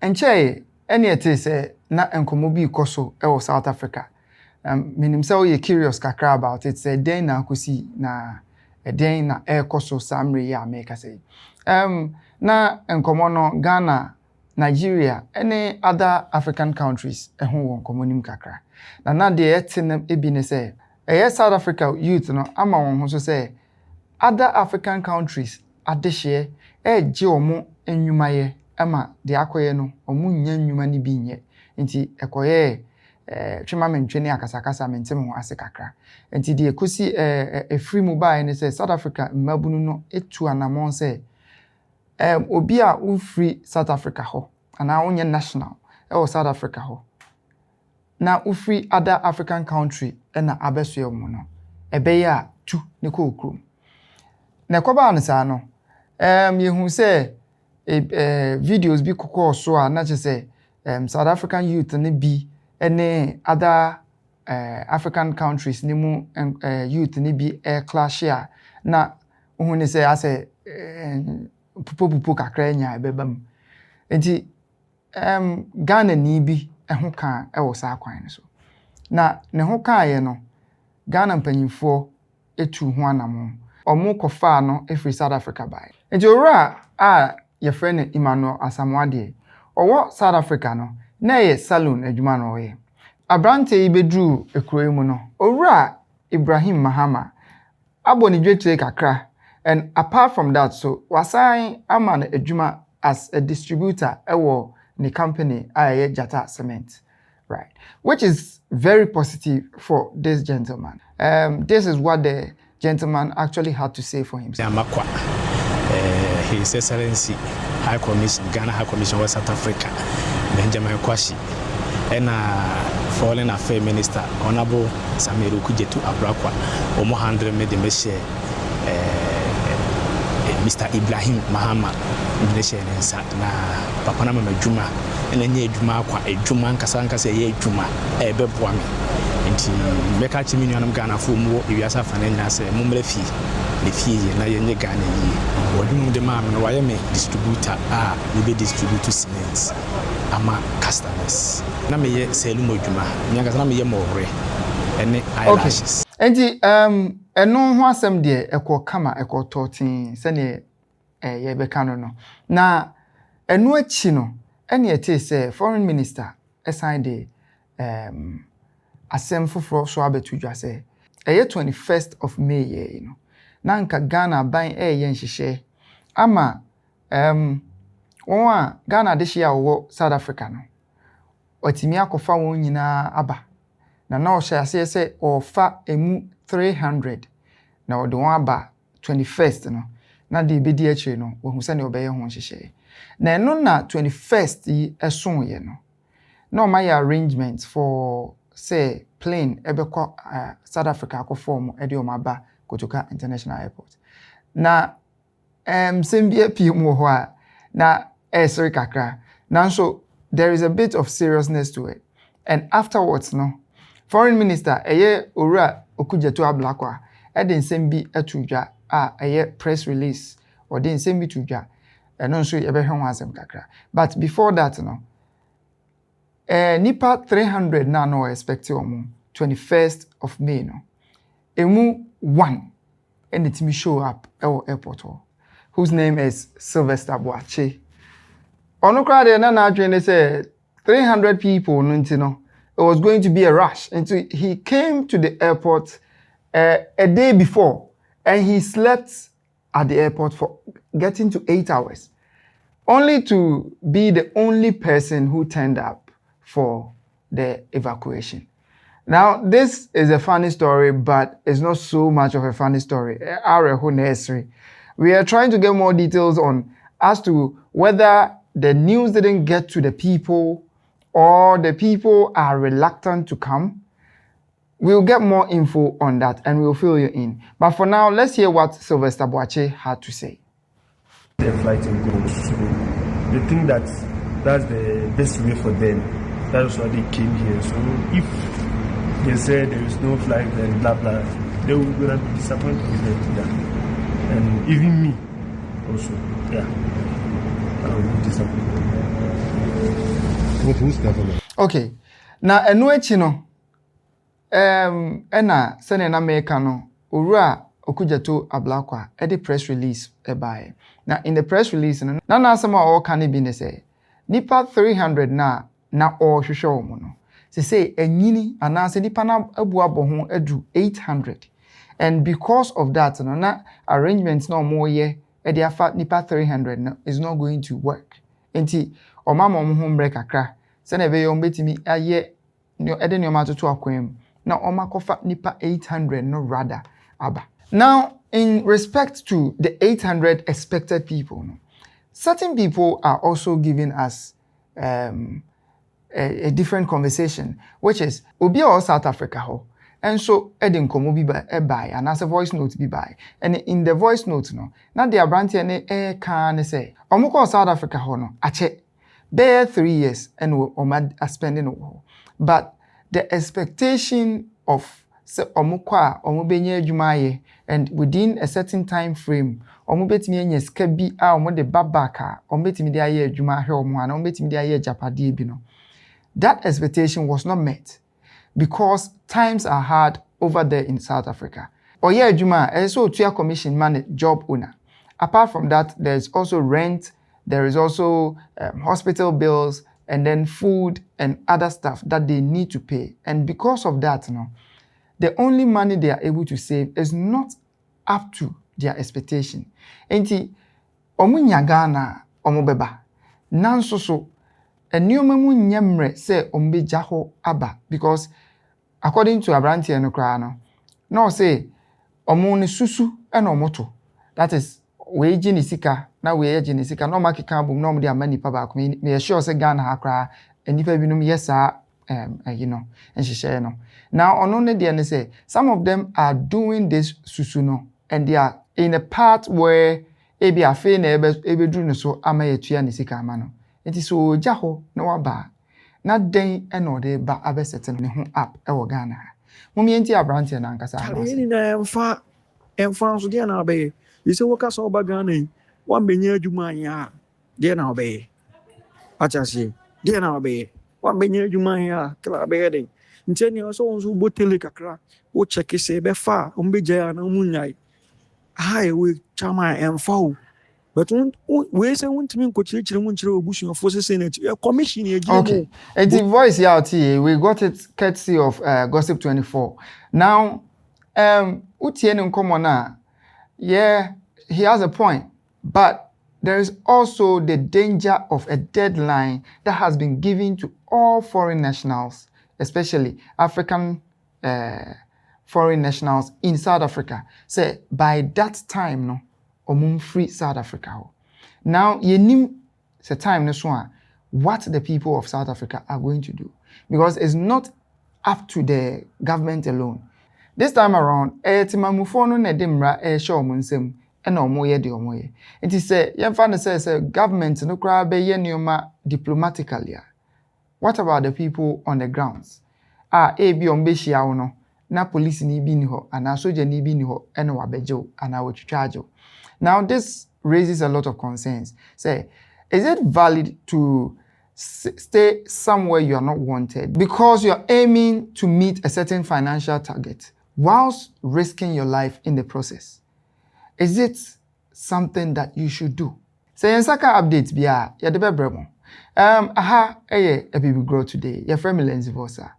enche any ete say na enkomo bi koso e wo South Africa. Minim say we curious kakra about it say den na akosi na den na e koso samre ya make say. Na enkomo no Ghana, Nigeria, any other African countries ho won komonim kakra. Na de etenem ebi ne say South Africa youth no ama won ho so say other African countries adehye je omo enwumaye ama de akoye no omo nya nnwuma ni bi nye nti ekoye twema mentwe ne akasakasa mentem ho ase kakra nti de ekosi free mobile ne say South Africa mabunu no etu anamon say obi a u free South Africa ho ana onye national South Africa ho na u free other African country na abeso mu no ebeye a tu ne ko okrum na koba ansa no yehu say videos bi kokko so a na che say South African youth ne bi any other African countries ni mu youth ni bi clash ya na hu ne say ase pupo kakra nya ebebam enti Ghana ni bi ho kan wo sa kwan so na ne ho kan ye no Ghana mpanyimfo etu ho anam omo kofa no every South Africa by enti owura a your friend Emmanuel Asamoah owo South Africa no na ye salon adwuma no ye abrante ibedru ekuro mu no owura Ibrahim Mahama aboni dwetire kakra and apart from that so wasan ama adwuma as a distributor ewo the company Jata Cement, right? Which is very positive for this gentleman. This is what the gentleman actually had to say for himself. His Excellency High Commission, Ghana High Commission of South Africa, Benjamin Kwashi, and Foreign Affairs Minister Honorable Samiru Kujetu Abrakwa, Omo 100 made the Mr. Ibrahim Mahama na papa na mama djuma ene nye djuma kwa djuma nkasa se ye djuma ebeboa me nti meka chimi nyanam Ghana fo mu ewiasa fa na nya se mumre fi le fie na ye nye Ghana yi odum de ma no waye me distributor we be distribute cement ama customers na me ye selu mo djuma nyanga na me ye more ene eyelashes enti eno ho asem de ekọ kama ekọ totin se ne ye be kanu no na enu achi no ene ete se foreign minister assign the asem foforo so abetudwa se 21st of May ye no na nka Ghana ban ye nhihye ama won a Ghana de hye awo South Africa no otimi akofa won nyina aba na o hye ase se ofa emu 300 na o de won aba 21st no na de bedi achi no wo hu se ne obeye ho nhihye na eno na 21st yi eson ye no na o my arrangements for say plane ebekọ South Africa akọform ede o maba Kotoka International Airport na sembia pm wo ho a na esri kakra na so there is a bit of seriousness to it and afterwards no foreign minister eye owura Okujetu Ablakwa ede nsembi atudwa eye press release or de nsembi tudwa eno so ebe hwe asem kakra but before that no nipa 300 na no expect omo 21st of May no emu one and it me show up at airport whose name is Sylvester Boache ono crowd na adwene say 300 people no ntino it was going to be a rush and so he came to the airport a day before and he slept at the airport for getting to 8 hours only to be the only person who turned up for the evacuation. Now, this is a funny story, but it's not so much of a funny story. We are trying to get more details on as to whether the news didn't get to the people or the people are reluctant to come. We'll get more info on that and we'll fill you in. But for now, let's hear what Sylvester Boache had to say. The flight will go. So they think that that's the best way for them. That's why they came here. So if they say there is no flight and blah blah, they will be disappointed with them. Yeah. And even me also. Yeah. I will be disappointed. But whose government? Okay. Now, eno echi no, ena sene na America no, Owura Okujeto Ablakwa, the press release by. Now, in the press release, no, na asema all can be ne say, nipa 300 na all hwehwe omo no. Say enyini anase nipa na abuabo ho edu 800. And because of that, no, na arrangements no more ye, the afa nipa 300 no, is not going to work. Enti, omama omo ho mbre kakra, sene be yo mbetimi aye no ede no matoto akwem na omakofa nipa 800 no rather aba. Now, in respect to the 800 expected people, no, certain people are also giving us a different conversation, which is obi or South Africa ho. And so edin komo bi by and as a voice note bi by. And in the voice note no, na the abranti ne can say, omoko South Africa ho no, ache bare 3 years and omad spending ho. But the expectation of se omokwa omobenye adwumaye and within a certain time frame omobetimi anya sika bi a omode babaka omobetimi de aye adwuma hwe omo ana omobetimi de aye japade bi no. That expectation was not met because times are hard over there in South Africa. Oye adwuma also to commission man job owner. Apart from that, there's also rent, there is also hospital bills, and then food and other stuff that they need to pay. And because of that, no, the only money they are able to save is not up to their expectation. Enti, omu nyagana omu beba. Nanso so, eniyoma mu nyemre se ombe jaho aba. Because according to Abranti no, no say, omu ne susu eno omoto. That is, we jinisika, na we jinisika, no makika bum, no mdia mani paba. Me sure se Ghana hakra, and if binum yesa, you know, and she share no. Now, on only the say, some of them are doing this susuno, and they are in a part where ebi afe na ebe dru so ama yetua nisika mano. It is so jaho no waba. Na den eno de ba abe setting ne ho up e wo Ghana. Mummy enti Abranti na nkasa ama. Ni na emfa so de na obe. You say work so ba Ghana. Wan benye adwuma ya. De na obe. Achase. De na obe. Wan benye adwuma ya. Kla be de. Nti ni so won botele kakra. Wo check se be fa, o mbe jaya na munyai. Hai we chama emfa o. But we say wontimi nkochire munchire obusu of force senate commission e okay. And the voice here out here, we got it courtesy of Gossip 24. Now, Utien nkomo na, yeah, he has a point, but there is also the danger of a deadline that has been given to all foreign nationals, especially African foreign nationals in South Africa. Say by that time, no, omum free South Africa. Now, yenim the time no so what the people of South Africa are going to do, because it's not up to the government alone. This time around, timamufo no na demra show nsem na omoye de omoye. It is say yemfa say government no kra be ye nioma diplomatically. What about the people on the grounds? Ebi ombehia wo no na police ni bi ni ho ana soldier ni bi ni ho na wabejo ana wotwitwajo. Now this raises a lot of concerns. Say, is it valid to stay somewhere you are not wanted because you are aiming to meet a certain financial target whilst risking your life in the process? Is it something that you should do? Say, in Saka updates, ya de bebremo. A baby grow today. Your friend Lenzi Vosa.